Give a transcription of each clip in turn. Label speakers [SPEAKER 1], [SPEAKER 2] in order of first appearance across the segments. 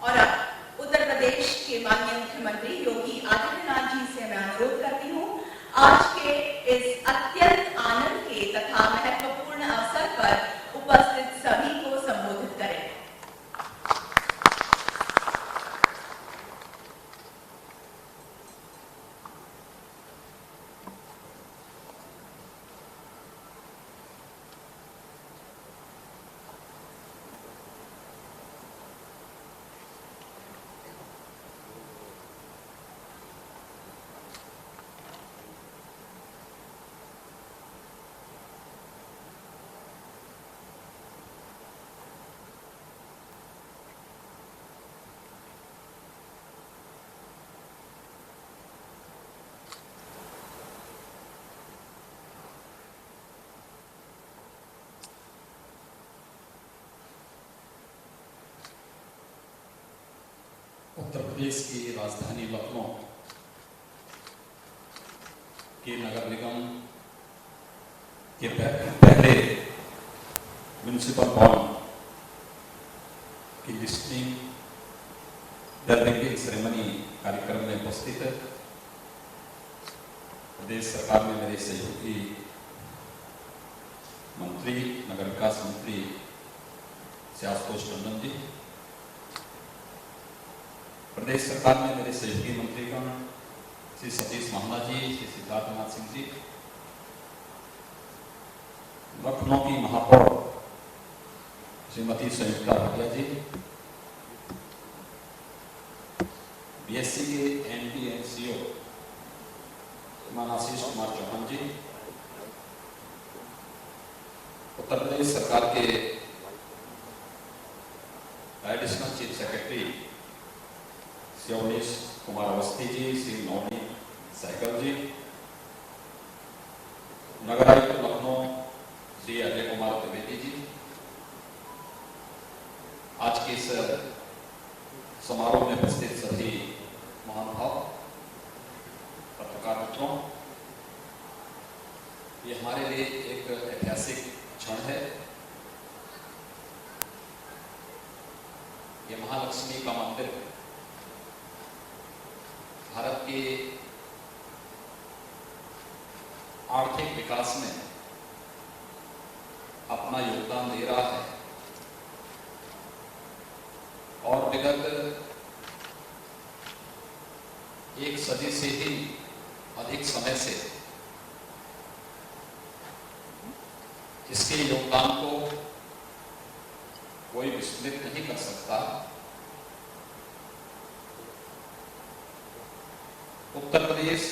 [SPEAKER 1] और अब उत्तर प्रदेश के माननीय मुख्यमंत्री योगी आदित्यनाथ जी से मैं अनुरोध करती हूँ, आज के इस अत्यंत आनंद के तथा महत्वपूर्ण अवसर पर उपस्थित सभी को संबोधित करें।
[SPEAKER 2] उत्तर प्रदेश की राजधानी लखनऊ के नगर निगम के पहले म्युनिसिपल बॉन्ड की लिस्टिंग रिंगिंग सेरेमनी कार्यक्रम में उपस्थित है। प्रदेश सरकार में मेरे सहयोगी मंत्री नगर विकास मंत्री श्री आशुतोष टंडन जी, प्रदेश सरकार में मेरे सहयोगी मंत्रीगण श्री सतीश महाना जी, श्री सिद्धार्थनाथ सिंह जी, लखनऊ की महापौर श्रीमती संयुक्ता भाटिया जी, बीएससी के MD and CEO Shriman Ashish Kumar Chauhan ji, Uttar Pradesh सरकार के additional chief secretary Shri Awanish Kumar Awasthi ji, Shri Navneet Sehgal ji, नगर आयुक्त लखनऊ श्री अजय कुमार द्विवेदी जी, आज के इस समारोह में उपस्थित सभी महानुभाव, पत्रकार मित्रों, ये हमारे लिए एक ऐतिहासिक क्षण है। ये महालक्ष्मी का मंदिर भारत के आर्थिक विकास में अपना योगदान दे रहा है और विगत एक सदी से ही अधिक समय से इसके योगदान को कोई विस्मृत नहीं कर सकता। उत्तर प्रदेश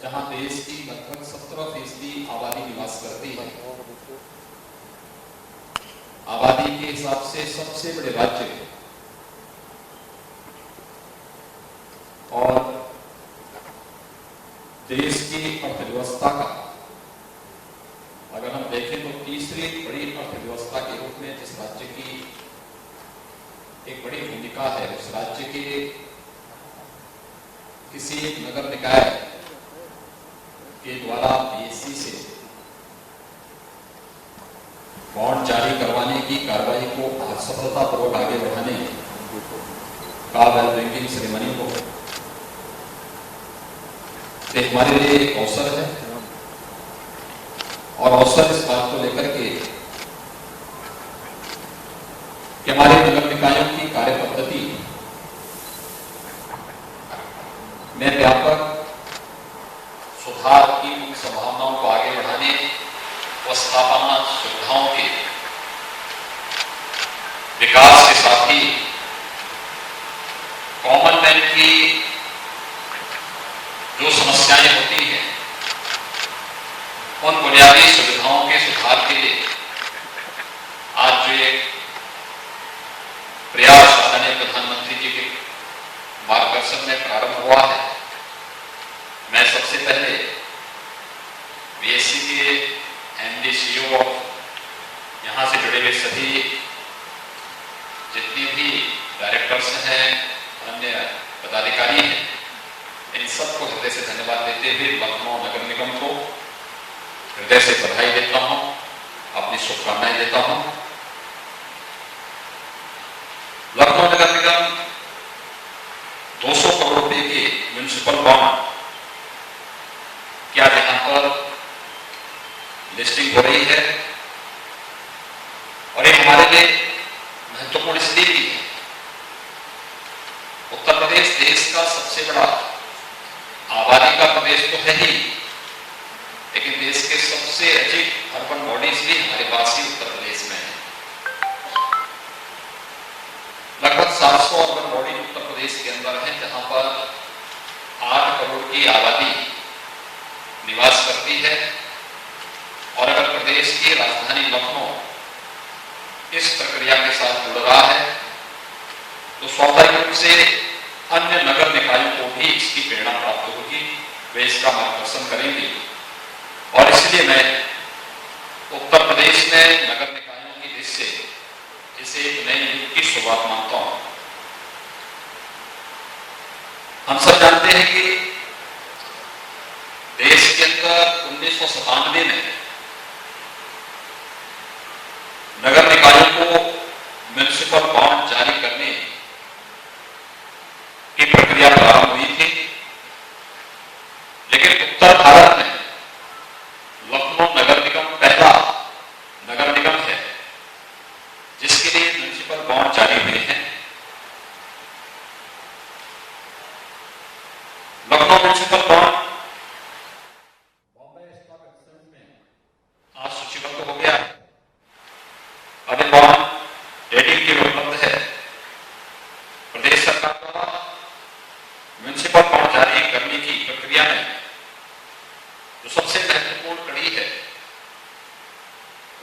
[SPEAKER 2] जहां देश की लगभग 17% आबादी निवास करती है, आबादी के हिसाब से सबसे बड़े राज्य और देश की अर्थव्यवस्था का अगर हम देखें तो तीसरी बड़ी अर्थव्यवस्था के रूप में जिस राज्य की एक बड़ी भूमिका है, उस राज्य के किसी एक नगर निकाय के द्वारा बीएससी से बॉन्ड जारी करवाने की कार्रवाई को सफलतापूर्वक आगे बढ़ाने का रैंकिंग सेरेमनी को हमारे लिए एक अवसर है और अवसर इस बात को लेकर के कि हमारे नगर निकायों की कार्य पद्धति में व्यापक सुधार की संभावनाओं को आगे बढ़ाने व स्थापना सुविधाओं के विकास के साथ ही कॉमन मैन की जो समस्याएं होती हैं उन बुनियादी सुविधाओं के सुधार के लिए आज जो एक प्रयास आदरणीय प्रधानमंत्री जी के मार्गदर्शन में प्रारंभ हुआ है, मैं सबसे पहले बीएससी के एमडी सीओ यहाँ से जुड़े हुए सभी जितने भी डायरेक्टर्स हैं, अन्य पदाधिकारी हैं, इन सबको हृदय से धन्यवाद देते हुए लखनऊ नगर निगम को हृदय से बधाई देता हूँ, अपनी शुभकामनाएं देता हूँ। म्युनिसिपल बॉन्ड क्या यहां पर लिस्टिंग हो रही है, और ये हमारे लिए महत्वपूर्ण इसलिए भी है। उत्तर प्रदेश देश का सबसे बड़ा आबादी का प्रदेश तो है ही, लेकिन देश के सबसे अधिक अर्बन बॉडीज भी हमारे पास ही उत्तर प्रदेश में है। लगभग 700 अर्बन बॉडी उत्तर प्रदेश के अंदर है, जहां पर 8 करोड़ की आबादी निवास करती है। और अगर प्रदेश की राजधानी लखनऊ इस प्रक्रिया के साथ जुड़ रहा है तो स्वाभाविक रूप से अन्य नगर निकायों को भी इसकी प्रेरणा प्राप्त होगी, वे इसका मार्गदर्शन करेंगे। और इसलिए मैं उत्तर प्रदेश में नगर निकायों की दृष्टि से इसे एक नए युग की शुरुआत मानता हूं। हम सब जानते हैं कि देश के अंदर 1997 में नगर निकायों को म्युनिसिपल बॉन्ड जारी करने की प्रक्रिया प्रारंभ हुई थी, लेकिन उत्तर भारत में लखनऊ नगर निगम पहला नगर निगम है जिसके लिए म्युनिसिपल बॉन्ड जारी हुए हैं। Lucknow municipal bond Bombay stock exchange में आज सूचीबद्ध हो गया है। अब ये बॉन्ड ट्रेडिंग के लिए उपलब्ध है। प्रदेश सरकार द्वारा म्युनिसिपल बॉन्ड जारी करने की प्रक्रिया में जो सबसे महत्वपूर्ण कड़ी है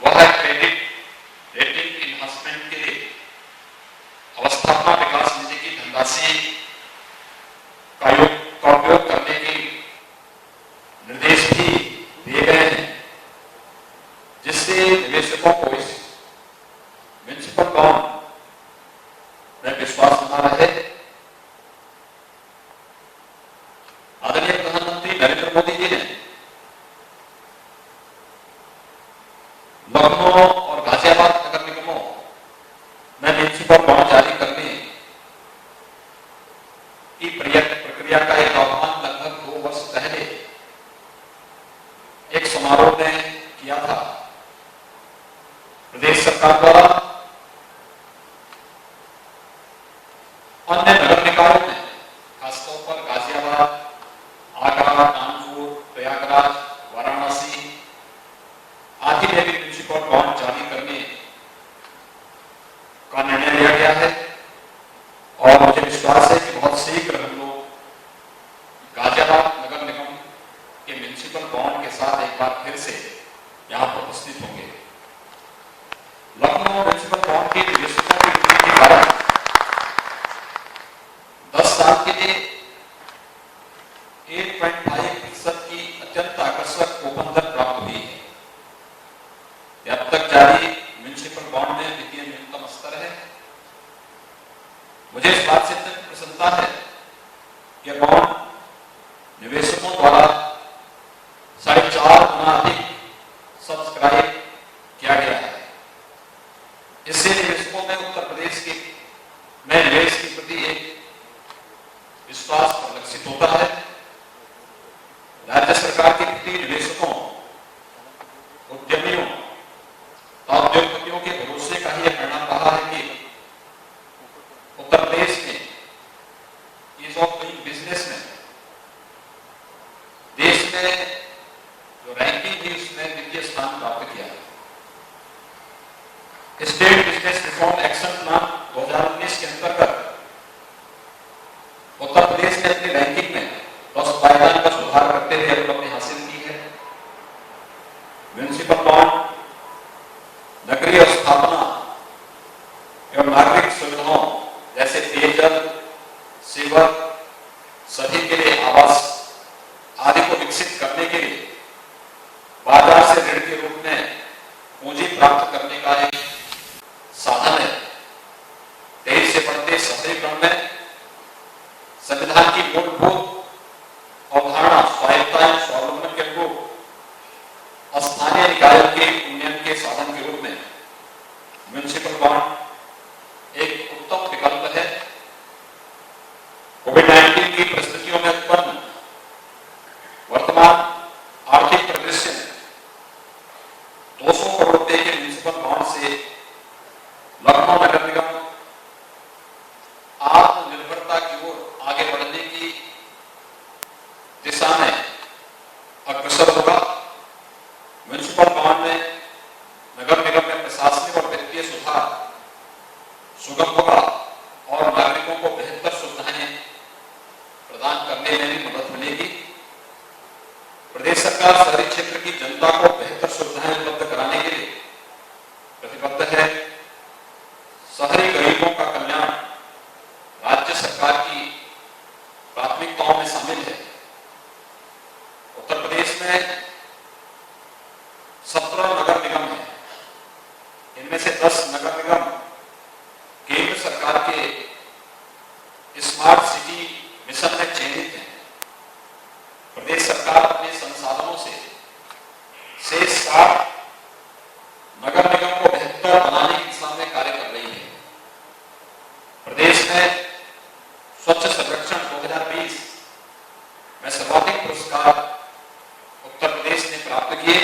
[SPEAKER 2] वह है क्रेडिट रेटिंग इन्हांसमेंट के लिए अवस्थापना विकास निधि की धनराशि का उपयोग करने के निर्देश भी दिए गए हैं, जिससे निवेशकों को इस म्युनिसिपल बॉन्ड में विश्वास बना रहे। आदरणीय प्रधानमंत्री नरेंद्र मोदी जी ने लखनऊ और गाजियाबाद नगर निगमों में म्युनिसिपल बॉन्ड जारी करने की प्रक्रिया का एक आह्वान लगभग 2 वर्ष पहले एक समारोह में किया था। प्रदेश सरकार द्वारा अन्य नगर निकायों में खासतौर पर गाजियाबाद, आगरा, कानपुर, प्रयागराज, वाराणसी आदि में भी म्युनिसिपल बॉन्ड जारी करने का निर्णय लिया गया है। और मुझे विश्वास है कि बहुत शीघ्र हम लोग गाजियाबाद नगर निगम के म्युनिसिपल बॉन्ड के साथ एक बार फिर से यहां पर उपस्थित होंगे। लखनऊ म्युनिसिपल बॉन्ड की निवेशकों की वृद्धि के कारण 10 साल के लिए 8.5% की अत्यंत आकर्षक कूपन दर प्राप्त हुई है। यह अब तक जारी म्युनिसिपल बॉन्ड में वित्तीय न्यूनतम स्तर है। मुझे इस बात से अत्यंत प्रसन्नता है कि बॉन्ड निवेशकों द्वारा 4.5 गुना अधिक सब्सक्राइब किया गया है। इससे निवेशकों में उत्तर प्रदेश के में निवेश के प्रति एक विश्वास परिलक्षित होता है। राज्य सरकार के प्रति निवेशकों, उद्यमियों और उद्योगपतियों के भरोसे का ही परिणाम रहा है कि उत्तर प्रदेश में ईज ऑफ डूइंग बिजनेस में देश में जो रैंकिंग थी उसने द्वितीय स्थान प्राप्त किया है। Estate business reform action plan 2019 के अंतर्गत उत्तर प्रदेश ने अपनी रैंकिंग में 10 पायदान का सुधार करते हुए उपलब्धि हासिल की है। म्युनिसिपल बॉन्ड नगरीय स्थापना एवं नागरिक सुविधाओं जैसे पेयजल, सेवक, सभी के लिए आवास आदि को विकसित करने के लिए बाजार से ऋण के रूप में पूंजी प्राप्त करने का एक साधन है। तेजी से बढ़ते शहरीकरण में संविधान की मूलभूत अवधारणा स्वायत्तता एवं स्वावलंबन के अनुरूप स्थानीय निकायों के उन्नयन के साधन के रूप में म्युनिसिपल बॉन्ड एक उत्तम विकल्प है। कोविड-19 की परिस्थितियों में उत्पन्न सुगम होगा और नागरिकों को बेहतर सुविधाएं प्रदान करने में भी मदद मिलेगी। प्रदेश सरकार शहरी क्षेत्र की जनता को बेहतर सुविधाएं उपलब्ध कराने के लिए प्रतिबद्ध है। शहरी गरीबों का कल्याण राज्य सरकार की प्राथमिकताओं में शामिल है। उत्तर प्रदेश में 17 नगर निगम हैं। इनमें से 10 नगर निगम केंद्र सरकार के स्मार्ट सिटी मिशन में चयनित हैं। प्रदेश सरकार अपने संसाधनों से शेष 7 नगर निगम को बेहतर बनाने की दिशा में कार्य कर रही है। प्रदेश में स्वच्छ सर्वेक्षण 2020 में सर्वाधिक पुरस्कार उत्तर प्रदेश ने प्राप्त किए।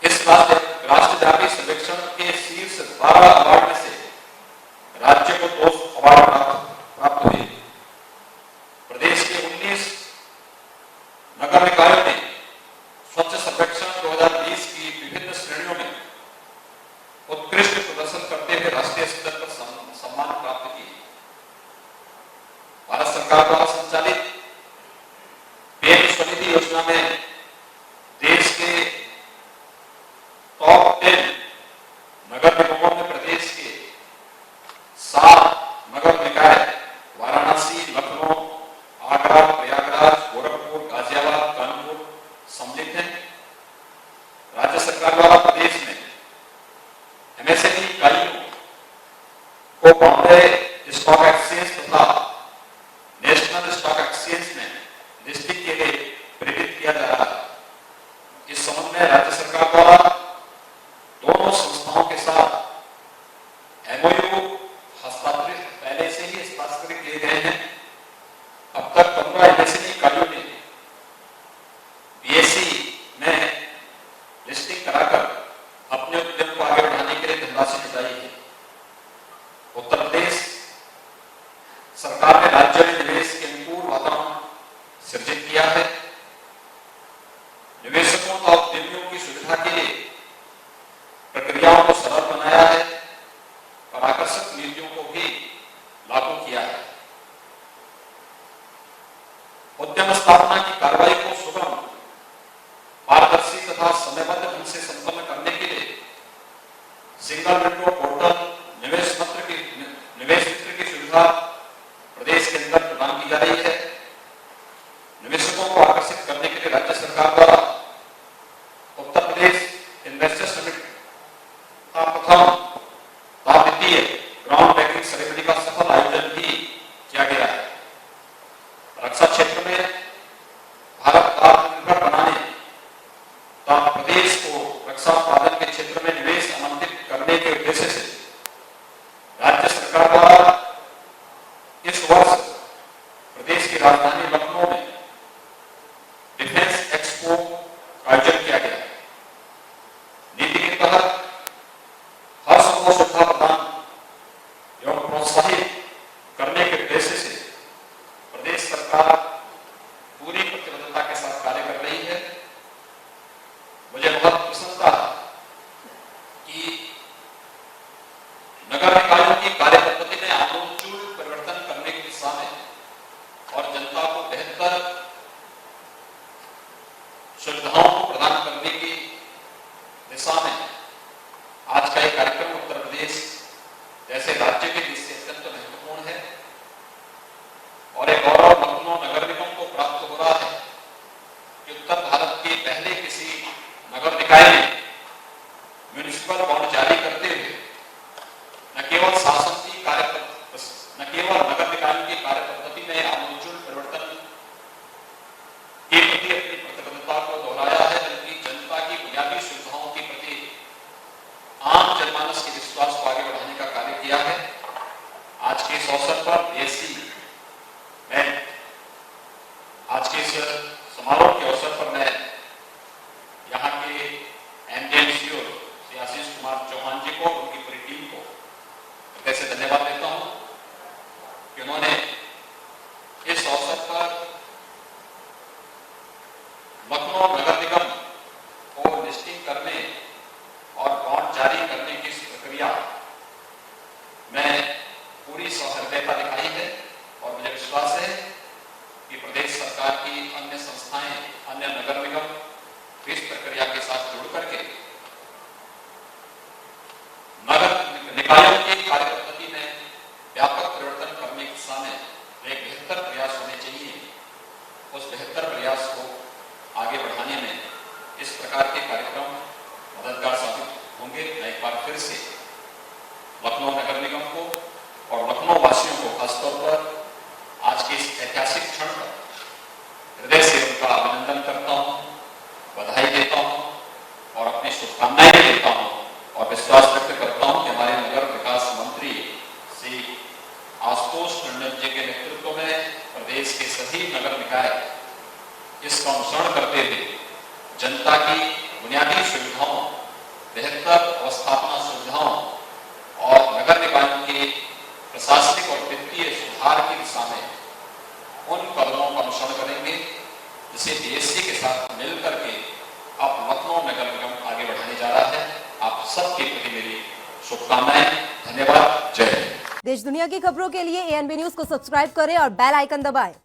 [SPEAKER 2] इस राष्ट्रव्यापी सर्वेक्षण के शीर्ष 12 अवार्ड में से राज्य को 2 अवार्ड प्राप्त हुए। प्रदेश के 19 नगर निकायों ने स्वच्छ सर्वेक्षण 2020 की विभिन्न श्रेणियों में उत्कृष्ट प्रदर्शन करते हुए राष्ट्रीय स्तर पर सम्मान प्राप्त किए। भारत सरकार द्वारा संचालित पीएम स्वनिधि योजना में देश के टॉप 10 नगर निगमों में प्रदेश के 7 नगर निकाय वाराणसी, लखनऊ, आगरा, प्रयागराज, गोरखपुर, गाजियाबाद, कानपुर सम्मिलित हैं। राज्य सरकार द्वारा प्रदेश में एमएसएमई इकाइयों को बॉम्बे स्टॉक एक्सचेंज तथा नेशनल स्टॉक एक्सचेंज में लिस्टिंग के लिए प्रेरित किया जा रहा है। इस संबंध में राज्य सरकार द्वारा दोनों संस्थाओं के साथ एमओयू हस्ताक्षरित पहले से ही हस्ताक्षरित किए गए हैं। अब तक 15 एमएसएमई इकाइयों ने बीएसई में लिस्टिंग कराकर अपने उद्यम को आगे बढ़ाने के लिए धनराशि जुटाई है। उत्तर प्रदेश सरकार ने राज्य में निवेश के अनुकूल वातावरण सृजित किया है। निवेशकों और उद्यमियों की सुविधा के लिए प्रक्रियाओं को सरल बनाया है और आकर्षक नीतियों को भी लागू किया है। उद्यम स्थापना की कार्रवाई को सुगम, पारदर्शी तथा समयबद्ध ढंग से संपन्न करने के लिए सिंगल विंडो पोर्टल निवेश मित्र की सुविधा प्रदेश के अंदर प्रदान की जा रही है। निवेशकों को आकर्षित करने के लिए राज्य सरकार द्वारा उत्तर प्रदेश इन्वेस्टर समिट का प्रथम द्वितीय ग्राउंड ब्रेकिंग सेरेमनी का सफल आयोजन भी किया गया है। रक्षा क्षेत्र में भारत को आत्मनिर्भर बनाने तथा प्रदेश को रक्षा उत्पादन के क्षेत्र में निवेश आमंत्रित करने के उद्देश्य से राज्य सरकार द्वारा इस वर्ष प्रदेश की राजधानी लखनऊ में डिफेंस एक्सपो का आयोजन किया गया। नीति के तहत हर संभव सुविधा प्रदान एवं प्रोत्साहित करने के उद्देश्य से प्रदेश सरकार पूरी प्रतिबद्धता के साथ कार्य कर रही है। मुझे बहुत प्रसन्नता है कि नगर निकायों की कार्य पद्धति में आमूलचूल परिवर्तन करने की दिशा में और जनता को बेहतर सुविधाओं को प्रदान करने की दिशा में आज का एक कार्यक्रम उत्तर प्रदेश जैसे राज्य के लिए अत्यंत महत्वपूर्ण है और एक गौरव लखनऊ नगर निगम को प्राप्त हो रहा है कि उत्तर भारत के पहले किसी नगर निकाय ने म्युनिसिपल बॉन्ड जारी करते हुए न केवल शासन की न केवल नगर निकायों की कार्य पद्धति में आमूलचूल परिवर्तन के प्रति अपनी प्रतिबद्धता को दोहराया है, बल्कि जनता की बुनियादी सुविधाओं के प्रति आम जनमानस के विश्वास को आगे बढ़ाने का कार्य किया है। आज के इस अवसर पर बीएसई में आज के इस समारोह के अवसर पर मैं यहाँ के एमडीएमसीओ श्री आशीष कुमार चौहान जी को, उनकी पूरी टीम को कैसे धन्यवाद देता हूँ कि उन्होंने इस अवसर पर लखनऊ नगर निगम को लिस्टिंग करने और बॉन्ड जारी करने की प्रक्रिया पूरी सहृदयता दिखाई है और मुझे विश्वास है कि प्रदेश सरकार की अन्य संस्थाएं, अन्य नगर निगम इस प्रक्रिया के साथ जुड़ करके नगर निकायों की कार्य पद्धति में व्यापक परिवर्तन करने की दिशा में एक बेहतर प्रयास होने चाहिए। उस बेहतर प्रयास को आगे बढ़ाने में इस प्रकार के कार्यक्रम मददगार साबित होंगे। मैं एक बार फिर से लखनऊ नगर निगम को और लखनऊ वासियों को खासतौर पर आज के इस ऐतिहासिक क्षण पर हृदय से उनका अभिनंदन करता हूं, बधाई देता हूं और अपनी शुभकामनाएं देता हूं और विश्वास व्यक्त करता हूं कि हमारे नगर विकास मंत्री श्री आशुतोष टंडन जी के नेतृत्व में प्रदेश के सभी नगर निकाय इसका अनुसरण करते हुए जनता की बुनियादी सुविधाओं, बेहतर अवस्थापना सुविधाओं और नगर निकायों के प्रशासनिक और वित्तीय सुधार की दिशा में उन कदमों का अनुसरण करेंगे जिसे बीएससी के साथ मिलकर के अब लखनऊ नगर निगम आगे बढ़ाने जा रहा है। आप सबके प्रति मेरी शुभकामनाएं। धन्यवाद। जय हिंद।
[SPEAKER 3] देश दुनिया की खबरों के लिए एएनबी न्यूज को सब्सक्राइब करें और बेल आइकन दबाएं।